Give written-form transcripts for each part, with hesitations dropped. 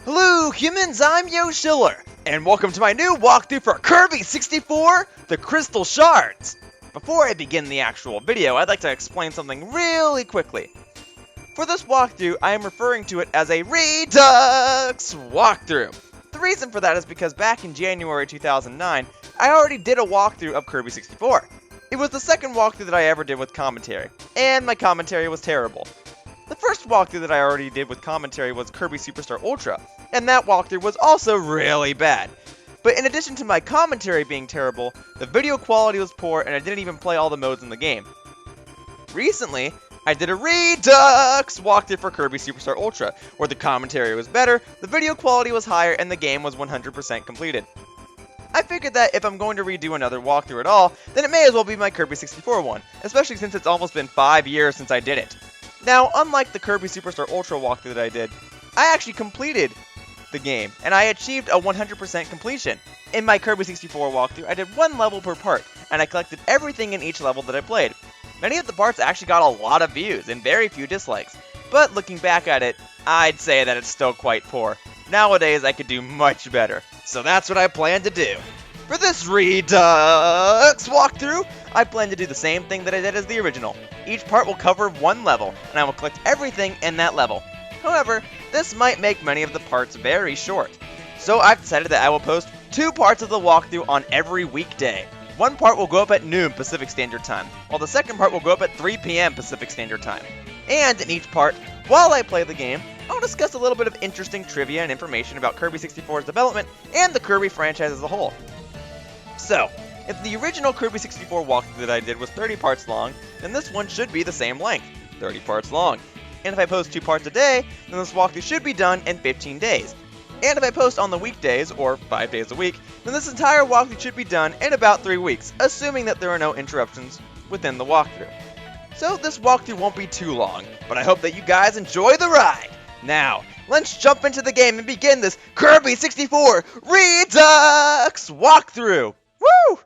Hello humans, I'm Yoshiller, and welcome to my new walkthrough for Kirby 64, the Crystal Shards. Before I begin the actual video, I'd like to explain something really quickly. For this walkthrough, I am referring to it as a REDUX walkthrough. The reason for that is because back in January 2009, I already did a walkthrough of Kirby 64. It was the second walkthrough that I ever did with commentary, and my commentary was terrible. The first walkthrough that I already did with commentary was Kirby Super Star Ultra, and that walkthrough was also really bad. But in addition to my commentary being terrible, the video quality was poor and I didn't even play all the modes in the game. Recently, I did a REDUX walkthrough for Kirby Super Star Ultra, where the commentary was better, the video quality was higher, and the game was 100% completed. I figured that if I'm going to redo another walkthrough at all, then it may as well be my Kirby 64 one, especially since it's almost been 5 years since I did it. Now, unlike the Kirby Super Star Ultra walkthrough that I did, I actually completed the game, and I achieved a 100% completion. In my Kirby 64 walkthrough, I did one level per part, and I collected everything in each level that I played. Many of the parts actually got a lot of views, and very few dislikes. But looking back at it, I'd say that it's still quite poor. Nowadays, I could do much better. So that's what I plan to do. For this REDUX walkthrough, I plan to do the same thing that I did as the original. Each part will cover one level, and I will collect everything in that level. However, this might make many of the parts very short. So I've decided that I will post 2 parts of the walkthrough on every weekday. One part will go up at noon Pacific Standard Time, while the second part will go up at 3 p.m. Pacific Standard Time. And in each part, while I play the game, I'll discuss a little bit of interesting trivia and information about Kirby 64's development and the Kirby franchise as a whole. So, if the original Kirby 64 walkthrough that I did was 30 parts long, then this one should be the same length, 30 parts long. And if I post 2 parts a day, then this walkthrough should be done in 15 days. And if I post on the weekdays, or 5 days a week, then this entire walkthrough should be done in about 3 weeks, assuming that there are no interruptions within the walkthrough. So this walkthrough won't be too long, but I hope that you guys enjoy the ride! Now, let's jump into the game and begin this Kirby 64 REDUX walkthrough! Woo!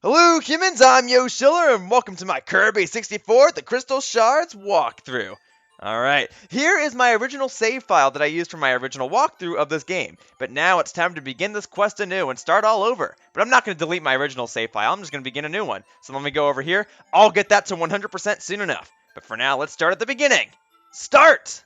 Hello humans, I'm Yoshiller, and welcome to my Kirby 64 the Crystal Shards walkthrough. Alright, here is my original save file that I used for my original walkthrough of this game. But now it's time to begin this quest anew and start all over. But I'm not going to delete my original save file, I'm just going to begin a new one. So let me go over here, I'll get that to 100% soon enough. But for now, let's start at the beginning. Start!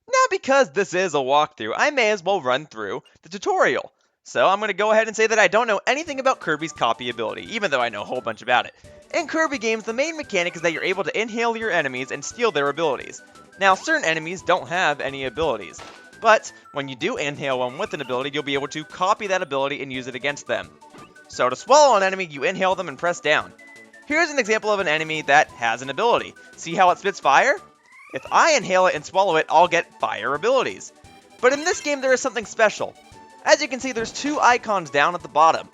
Now because this is a walkthrough, I may as well run through the tutorial. So I'm going to go ahead and say that I don't know anything about Kirby's copy ability, even though I know a whole bunch about it. In Kirby games, the main mechanic is that you're able to inhale your enemies and steal their abilities. Now, certain enemies don't have any abilities, but when you do inhale one with an ability, you'll be able to copy that ability and use it against them. So to swallow an enemy, you inhale them and press down. Here's an example of an enemy that has an ability. See how it spits fire? If I inhale it and swallow it, I'll get fire abilities. But in this game, there is something special. As you can see, there's 2 icons down at the bottom.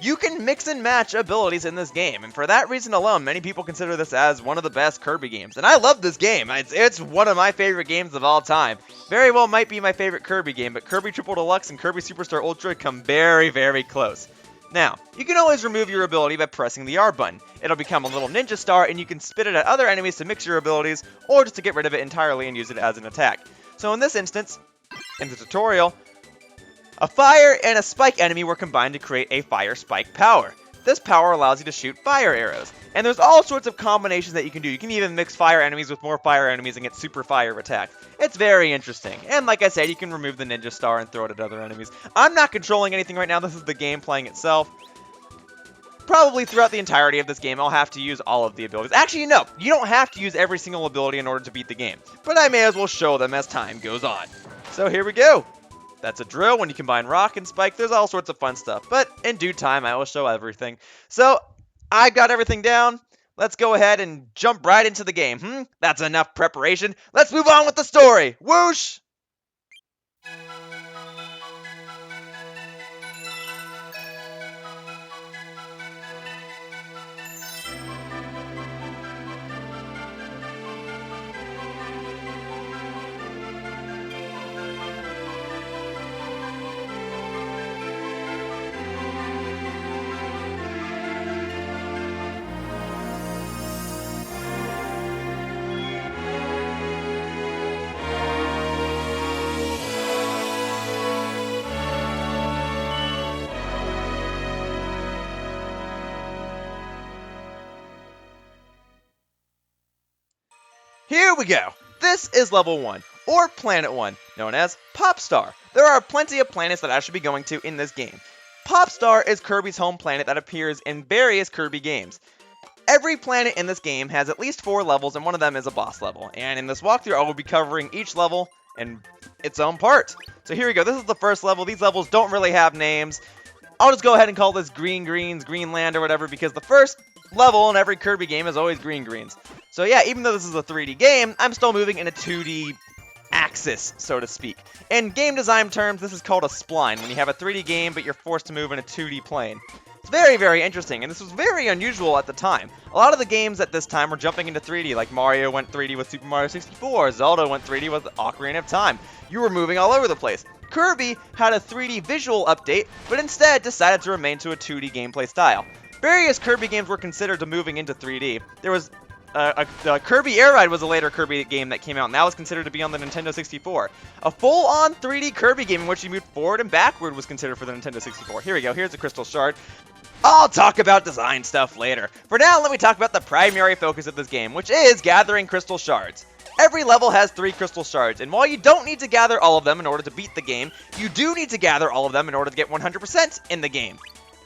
You can mix and match abilities in this game, and for that reason alone, many people consider this as one of the best Kirby games. And I love this game. It's one of my favorite games of all time. Very well might be my favorite Kirby game, but Kirby Triple Deluxe and Kirby Super Star Ultra come very, very close. Now, you can always remove your ability by pressing the R button. It'll become a little ninja star, and you can spit it at other enemies to mix your abilities, or just to get rid of it entirely and use it as an attack. So in this instance, in the tutorial, a fire and a spike enemy were combined to create a fire spike power. This power allows you to shoot fire arrows. And there's all sorts of combinations that you can do. You can even mix fire enemies with more fire enemies and get super fire attacks. It's very interesting. And like I said, you can remove the ninja star and throw it at other enemies. I'm not controlling anything right now. This is the game playing itself. Probably throughout the entirety of this game, I'll have to use all of the abilities. Actually, no, you don't have to use every single ability in order to beat the game. But I may as well show them as time goes on. So here we go. That's a drill. When you combine rock and spike, there's all sorts of fun stuff. But in due time, I will show everything. So I got everything down. Let's go ahead and jump right into the game. That's enough preparation. Let's move on with the story. Whoosh! Here we go! This is level 1, or Planet 1, known as Popstar. There are plenty of planets that I should be going to in this game. Popstar is Kirby's home planet that appears in various Kirby games. Every planet in this game has at least 4 levels, and one of them is a boss level. And in this walkthrough, I will be covering each level in its own part. So here we go, this is the first level. These levels don't really have names. I'll just go ahead and call this Greenland, or whatever, because the first level in every Kirby game is always Greens. So yeah, even though this is a 3D game, I'm still moving in a 2D axis, so to speak. In game design terms, this is called a spline, when you have a 3D game, but you're forced to move in a 2D plane. It's very, very interesting, and this was very unusual at the time. A lot of the games at this time were jumping into 3D, like Mario went 3D with Super Mario 64, Zelda went 3D with Ocarina of Time. You were moving all over the place. Kirby had a 3D visual update, but instead decided to remain to a 2D gameplay style. Various Kirby games were considered to moving into 3D. There was Kirby Air Ride was a later Kirby game that came out, and that was considered to be on the Nintendo 64. A full-on 3D Kirby game in which you moved forward and backward was considered for the Nintendo 64. Here we go, here's a Crystal Shard. I'll talk about design stuff later. For now, let me talk about the primary focus of this game, which is gathering Crystal Shards. Every level has 3 Crystal Shards, and while you don't need to gather all of them in order to beat the game, you do need to gather all of them in order to get 100% in the game.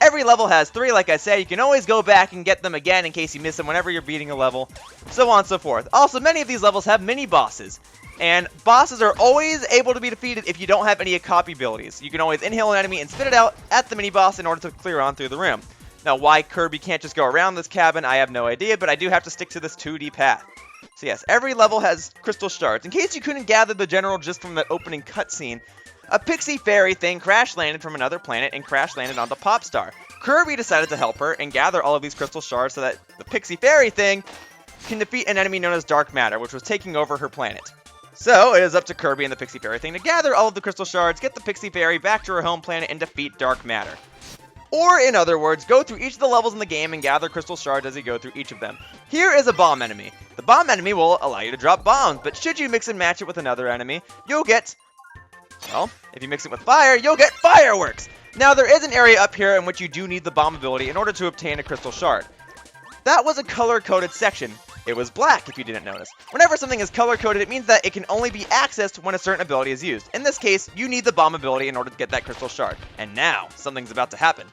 Every level has 3, like I said. You can always go back and get them again in case you miss them whenever you're beating a level, so on and so forth. Also, many of these levels have mini-bosses, and bosses are always able to be defeated if you don't have any copy abilities. You can always inhale an enemy and spit it out at the mini-boss in order to clear on through the room. Now, why Kirby can't just go around this cabin, I have no idea, but I do have to stick to this 2D path. So yes, every level has Crystal Shards. In case you couldn't gather the general gist from that opening cutscene, a pixie fairy thing crash-landed from another planet and crash-landed onto Popstar. Kirby decided to help her and gather all of these crystal shards so that the pixie fairy thing can defeat an enemy known as Dark Matter, which was taking over her planet. So it is up to Kirby and the pixie fairy thing to gather all of the crystal shards, get the pixie fairy back to her home planet, and defeat Dark Matter. Or, in other words, go through each of the levels in the game and gather crystal shards as you go through each of them. Here is a bomb enemy. The bomb enemy will allow you to drop bombs, but should you mix and match it with another enemy, you'll get... well, if you mix it with fire, you'll get fireworks! Now, there is an area up here in which you do need the bomb ability in order to obtain a crystal shard. That was a color-coded section. It was black, if you didn't notice. Whenever something is color-coded, it means that it can only be accessed when a certain ability is used. In this case, you need the bomb ability in order to get that crystal shard. And now, something's about to happen.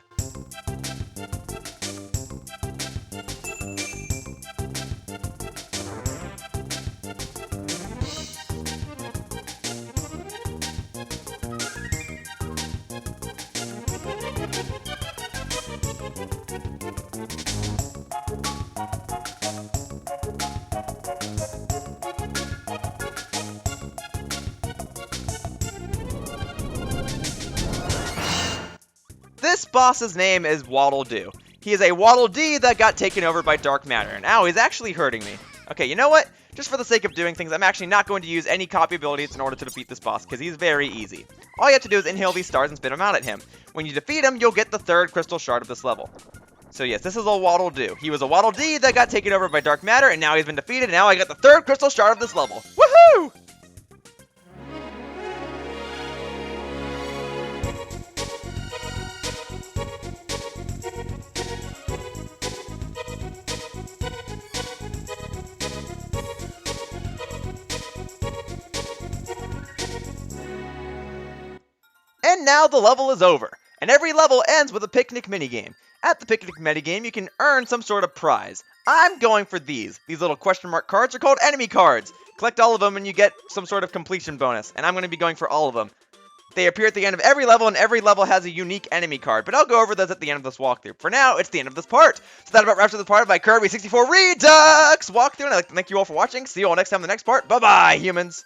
This boss's name is Waddle Doo. He is a Waddle Dee that got taken over by Dark Matter, and now he's actually hurting me. Okay, you know what? Just for the sake of doing things, I'm actually not going to use any copy abilities in order to defeat this boss, because he's very easy. All you have to do is inhale these stars and spit them out at him. When you defeat him, you'll get the 3rd crystal shard of this level. So yes, this is a Waddle Doo. He was a Waddle Dee that got taken over by Dark Matter, and now he's been defeated, and now I got the 3rd crystal shard of this level. Woohoo! And now the level is over, and every level ends with a picnic minigame. At the picnic minigame, you can earn some sort of prize. I'm going for these. These little question mark cards are called enemy cards. Collect all of them and you get some sort of completion bonus, and I'm going to be going for all of them. They appear at the end of every level, and every level has a unique enemy card, but I'll go over those at the end of this walkthrough. For now, it's the end of this part. So that about wraps up this part of my Kirby 64 Redux walkthrough, and I'd like to thank you all for watching. See you all next time in the next part. Bye-bye, humans!